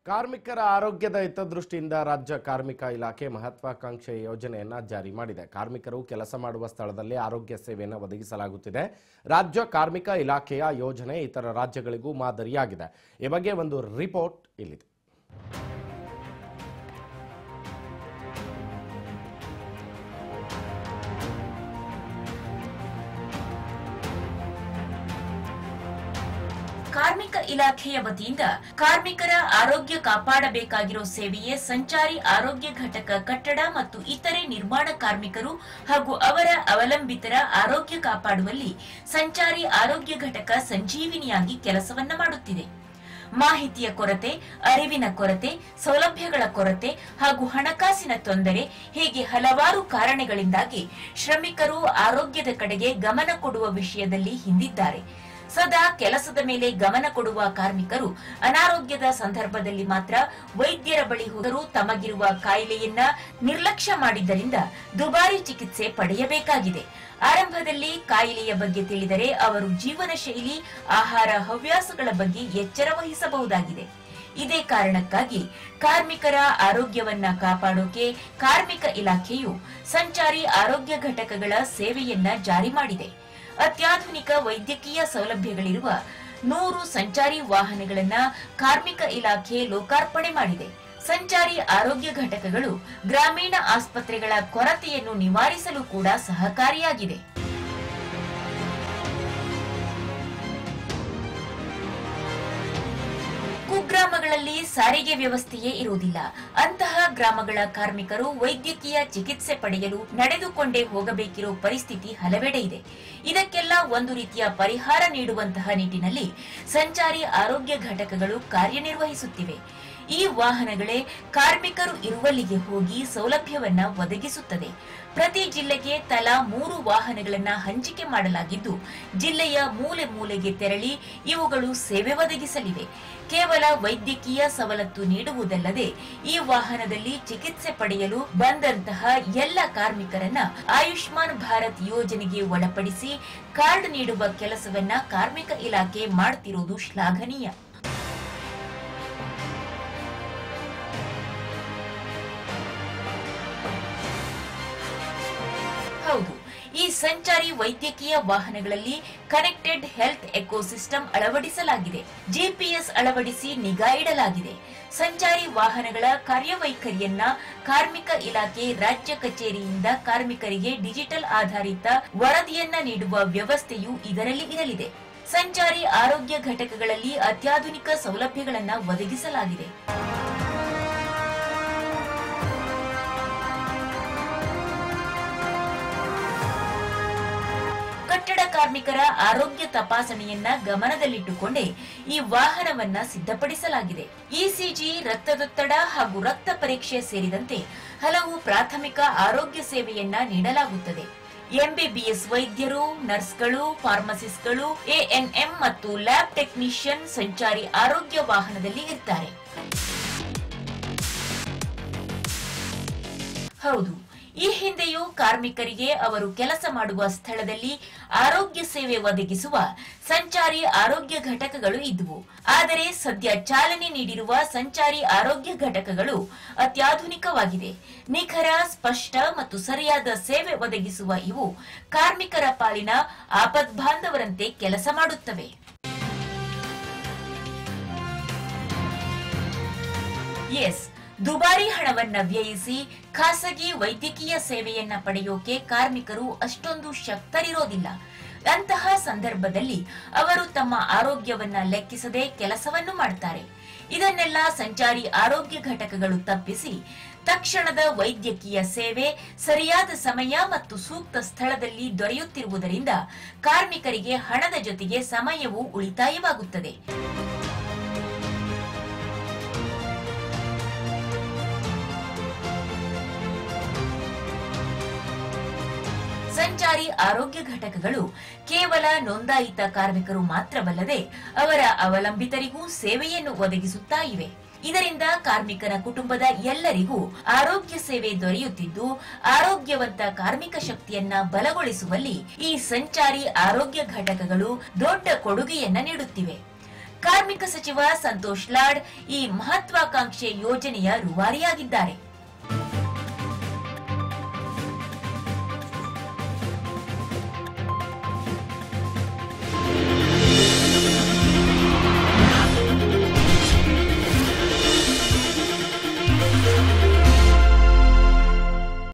ಕಾರ್ಮಿಕರ ಆರೋಗ್ಯದ ಹಿತದೃಷ್ಟಿಯಿಂದ ರಾಜ್ಯ ಕಾರ್ಮಿಕ ಇಲಾಖೆ ಮಹತ್ವಾಕಾಂಕ್ಷೆ ಯೋಜನೆಯನ್ನ ಜಾರಿ ಮಾಡಿದೆ. ಕಾರ್ಮಿಕರು ಕೆಲಸ ಮಾಡುವ ಸ್ಥಳದಲ್ಲಿ ಆರೋಗ್ಯ ಸೇವೆಯನ್ನು ಒದಗಿಸಲಾಗುತ್ತಿದೆ. ರಾಜ್ಯ ಕಾರ್ಮಿಕ ಇಲಾಖೆಯ ಯೋಜನೆ ಇತರ ರಾಜ್ಯಗಳಿಗೂ ಮಾದರಿಯಾಗಿದೆ. ಈ ಬಗ್ಗೆ ಒಂದು ರಿಪೋರ್ಟ್ ಇಲ್ಲಿದೆ. ಕಾರ್ಮಿಕ ಇಲಾಖೆಯ ವತಿಯಿಂದ ಕಾರ್ಮಿಕರ ಆರೋಗ್ಯ ಕಾಪಾಡಬೇಕಾಗಿರೋ ಸೇವೆಯೇ ಸಂಚಾರಿ ಆರೋಗ್ಯ ಘಟಕ ಕಟ್ಟಡ ಮತ್ತು ಇತರೆ ನಿರ್ಮಾಣ ಕಾರ್ಮಿಕರು ಹಾಗೂ ಅವರ ಅವಲಂಬಿತರ ಆರೋಗ್ಯ ಕಾಪಾಡುವಲ್ಲಿ ಸಂಚಾರಿ ಆರೋಗ್ಯ ಘಟಕ ಸಂಜೀವಿನಿಯಾಗಿ ಕೆಲಸವನ್ನ ಮಾಡುತ್ತಿದೆ. ಮಾಹಿತಿಯ ಕೊರತೆ, ಅರಿವಿನ ಕೊರತೆ, ಸೌಲಭ್ಯಗಳ ಕೊರತೆ ಹಾಗೂ ಹಣಕಾಸಿನ ತೊಂದರೆ ಹೀಗೆ ಹಲವಾರು ಕಾರಣಗಳಿಂದಾಗಿ ಶ್ರಮಿಕರು ಆರೋಗ್ಯದ ಕಡೆಗೆ ಗಮನ ಕೊಡುವ ವಿಷಯದಲ್ಲಿ ಹಿಂದಿದ್ದಾರೆ. ಸದಾ ಕೆಲಸದ ಮೇಲೆ ಗಮನ ಕೊಡುವ ಕಾರ್ಮಿಕರು ಅನಾರೋಗ್ಯದ ಸಂದರ್ಭದಲ್ಲಿ ಮಾತ್ರ ವೈದ್ಯರ ಬಳಿ ಹೋದರೂ ತಮಗಿರುವ ಕಾಯಿಲೆಯನ್ನ ನಿರ್ಲಕ್ಷ್ಯ ಮಾಡಿದ್ದರಿಂದ ದುಬಾರಿ ಚಿಕಿತ್ಸೆ ಪಡೆಯಬೇಕಾಗಿದೆ. ಆರಂಭದಲ್ಲಿ ಕಾಯಿಲೆಯ ಬಗ್ಗೆ ತಿಳಿದರೆ ಅವರು ಜೀವನ ಶೈಲಿ, ಆಹಾರ ಹವ್ಯಾಸಗಳ ಬಗ್ಗೆ ಎಚ್ಚರ ವಹಿಸಬಹುದಾಗಿದೆ. ಇದೇ ಕಾರಣಕ್ಕಾಗಿ ಕಾರ್ಮಿಕರ ಆರೋಗ್ಯವನ್ನ ಕಾಪಾಡೋಕೆ ಕಾರ್ಮಿಕ ಇಲಾಖೆಯು ಸಂಚಾರಿ ಆರೋಗ್ಯ ಘಟಕಗಳ ಸೇವೆಯನ್ನ ಜಾರಿ ಮಾಡಿದೆ. ಅತ್ಯಾಧುನಿಕ ವೈದ್ಯಕೀಯ ಸೌಲಭ್ಯಗಳಿರುವ 100 ಸಂಚಾರಿ ವಾಹನಗಳನ್ನ ಕಾರ್ಮಿಕ ಇಲಾಖೆ ಲೋಕಾರ್ಪಣೆ ಮಾಡಿದೆ. ಸಂಚಾರಿ ಆರೋಗ್ಯ ಘಟಕಗಳು ಗ್ರಾಮೀಣ ಆಸ್ಪತ್ರೆಗಳ ಕೊರತೆಯನ್ನು ನಿವಾರಿಸಲು ಕೂಡ ಸಹಕಾರಿಯಾಗಿದೆ. ಕುಗ್ರಾಮಗಳಲ್ಲಿ ಸಾರಿಗೆ ವ್ಯವಸ್ಥೆಯೇ ಇರುವುದಿಲ್ಲ. ಅಂತಹ ಗ್ರಾಮಗಳ ಕಾರ್ಮಿಕರು ವೈದ್ಯಕೀಯ ಚಿಕಿತ್ಸೆ ಪಡೆಯಲು ನಡೆದುಕೊಂಡೇ ಹೋಗಬೇಕಿರೋ ಪರಿಸ್ಥಿತಿ ಹಲವೆಡೆ ಇದೆ. ಇದಕ್ಕೆಲ್ಲ ಒಂದು ರೀತಿಯ ಪರಿಹಾರ ನೀಡುವಂತಹ ನಿಟ್ಟಿನಲ್ಲಿ ಸಂಚಾರಿ ಆರೋಗ್ಯ ಘಟಕಗಳು ಕಾರ್ಯನಿರ್ವಹಿಸುತ್ತಿವೆ. ಈ ವಾಹನಗಳೇ ಕಾರ್ಮಿಕರು ಇರುವಲ್ಲಿಗೆ ಹೋಗಿ ಸೌಲಭ್ಯವನ್ನ ಒದಗಿಸುತ್ತದೆ. ಪ್ರತಿ ಜಿಲ್ಲೆಗೆ ತಲಾ 3 ವಾಹನಗಳನ್ನ ಹಂಚಿಕೆ ಮಾಡಲಾಗಿದ್ದು, ಜಿಲ್ಲೆಯ ಮೂಲೆ ಮೂಲೆಗೆ ತೆರಳಿ ಇವುಗಳು ಸೇವೆ ಒದಗಿಸಲಿವೆ. ಕೇವಲ ವೈದ್ಯಕೀಯ ಸವಲತ್ತು ನೀಡುವುದಲ್ಲದೆ ಈ ವಾಹನದಲ್ಲಿ ಚಿಕಿತ್ಸೆ ಪಡೆಯಲು ಬಂದಂತಹ ಎಲ್ಲ ಕಾರ್ಮಿಕರನ್ನ ಆಯುಷ್ಮಾನ್ ಭಾರತ್ ಯೋಜನೆಗೆ ಒಳಪಡಿಸಿ ಕಾರ್ಡ್ ನೀಡುವ ಕೆಲಸವನ್ನ ಕಾರ್ಮಿಕ ಇಲಾಖೆ ಮಾಡುತ್ತಿರುವುದು ಶ್ಲಾಘನೀಯ. ಹೌದು, ಈ ಸಂಚಾರಿ ವೈದ್ಯಕೀಯ ವಾಹನಗಳಲ್ಲಿ ಕನೆಕ್ಟೆಡ್ ಹೆಲ್ತ್ ಎಕೋಸಿಸ್ಟಮ್ ಅಳವಡಿಸಲಾಗಿದೆ. ಜಿಪಿಎಸ್ ಅಳವಡಿಸಿ ನಿಗಾ ಇಡಲಾಗಿದೆ. ಸಂಚಾರಿ ವಾಹನಗಳ ಕಾರ್ಯವೈಖರಿಯನ್ನ ಕಾರ್ಮಿಕ ಇಲಾಖೆ ರಾಜ್ಯ ಕಚೇರಿಯಿಂದ ಕಾರ್ಮಿಕರಿಗೆ ಡಿಜಿಟಲ್ ಆಧಾರಿತ ವರದಿಯನ್ನ ನೀಡುವ ವ್ಯವಸ್ಥೆಯೂ ಇದರಲ್ಲಿ ಇರಲಿದೆ. ಸಂಚಾರಿ ಆರೋಗ್ಯ ಘಟಕಗಳಲ್ಲಿ ಅತ್ಯಾಧುನಿಕ ಸೌಲಭ್ಯಗಳನ್ನು ಒದಗಿಸಲಾಗಿದೆ. ಕಟ್ಟಡ ಕಾರ್ಮಿಕರ ಆರೋಗ್ಯ ತಪಾಸಣೆಯನ್ನ ಗಮನದಲ್ಲಿಟ್ಟುಕೊಂಡೇ ಈ ವಾಹನವನ್ನ ಸಿದ್ಧಪಡಿಸಲಾಗಿದೆ. ಇಸಿಜಿ, ರಕ್ತದೊತ್ತಡ ಹಾಗೂ ರಕ್ತ ಪರೀಕ್ಷೆ ಸೇರಿದಂತೆ ಹಲವು ಪ್ರಾಥಮಿಕ ಆರೋಗ್ಯ ಸೇವೆಯನ್ನ ನೀಡಲಾಗುತ್ತದೆ. ಎಂಬಿಬಿಎಸ್ ವೈದ್ಯರು, ನರ್ಸ್ಗಳು, ಫಾರ್ಮಸಿಸ್ಟ್ಗಳು, ಎಎನ್ಎಂ ಮತ್ತು ಲ್ಯಾಬ್ ಟೆಕ್ನಿಷಿಯನ್ ಸಂಚಾರಿ ಆರೋಗ್ಯ ವಾಹನದಲ್ಲಿ ಇರ್ತಾರೆ. ಹೌದು, ಈ ಹಿಂದೆಯೂ ಕಾರ್ಮಿಕರಿಗೆ ಅವರು ಕೆಲಸ ಮಾಡುವ ಸ್ಥಳದಲ್ಲಿ ಆರೋಗ್ಯ ಸೇವೆ ಒದಗಿಸುವ ಸಂಚಾರಿ ಆರೋಗ್ಯ ಘಟಕಗಳು ಇದ್ವು. ಆದರೆ ಸದ್ಯ ಚಾಲನೆ ನೀಡಿರುವ ಸಂಚಾರಿ ಆರೋಗ್ಯ ಘಟಕಗಳು ಅತ್ಯಾಧುನಿಕವಾಗಿದೆ. ನಿಖರ, ಸ್ಪಷ್ಟ ಮತ್ತು ಸರಿಯಾದ ಸೇವೆ ಒದಗಿಸುವ ಇವು ಕಾರ್ಮಿಕರ ಪಾಲಿನ ಆಪದ್ಬಾಂಧವರಂತೆ ಕೆಲಸ ಮಾಡುತ್ತವೆ. ಎಸ್, ದುಬಾರಿ ಹಣವನ್ನ ವ್ಯಯಿಸಿ ಖಾಸಗಿ ವೈದ್ಯಕೀಯ ಸೇವೆಯನ್ನ ಪಡೆಯೋಕೆ ಕಾರ್ಮಿಕರು ಅಷ್ಟೊಂದು ಶಕ್ತರಿರೋದಿಲ್ಲ. ಅಂತಹ ಸಂದರ್ಭದಲ್ಲಿ ಅವರು ತಮ್ಮ ಆರೋಗ್ಯವನ್ನ ಲೆಕ್ಕಿಸದೆ ಕೆಲಸವನ್ನು ಮಾಡ್ತಾರೆ. ಇದನ್ನೆಲ್ಲ ಸಂಚಾರಿ ಆರೋಗ್ಯ ಘಟಕಗಳು ತಪ್ಪಿಸಿ ತಕ್ಷಣದ ವೈದ್ಯಕೀಯ ಸೇವೆ ಸರಿಯಾದ ಸಮಯ ಮತ್ತು ಸೂಕ್ತ ಸ್ಥಳದಲ್ಲಿ ದೊರೆಯುತ್ತಿರುವುದರಿಂದ ಕಾರ್ಮಿಕರಿಗೆ ಹಣದ ಜೊತೆಗೆ ಸಮಯವೂ ಉಳಿತಾಯವಾಗುತ್ತದೆ. ಸಂಚಾರಿ ಆರೋಗ್ಯ ಘಟಕಗಳು ಕೇವಲ ನೋಂದಾಯಿತ ಕಾರ್ಮಿಕರು ಮಾತ್ರವಲ್ಲದೆ ಅವರ ಅವಲಂಬಿತರಿಗೂ ಸೇವೆಯನ್ನು ಒದಗಿಸುತ್ತಾ ಇವೆ. ಇದರಿಂದ ಕಾರ್ಮಿಕರ ಕುಟುಂಬದ ಎಲ್ಲರಿಗೂ ಆರೋಗ್ಯ ಸೇವೆ ದೊರೆಯುತ್ತಿದ್ದು, ಆರೋಗ್ಯವಂತ ಕಾರ್ಮಿಕ ಶಕ್ತಿಯನ್ನ ಬಲಗೊಳಿಸುವಲ್ಲಿ ಈ ಸಂಚಾರಿ ಆರೋಗ್ಯ ಘಟಕಗಳು ದೊಡ್ಡ ಕೊಡುಗೆಯನ್ನ ನೀಡುತ್ತಿವೆ. ಕಾರ್ಮಿಕ ಸಚಿವ ಸಂತೋಷ್ ಲಾಡ್ ಈ ಮಹತ್ವಾಕಾಂಕ್ಷೆ ಯೋಜನೆಯ ರೂವಾರಿಯಾಗಿದ್ದಾರೆ.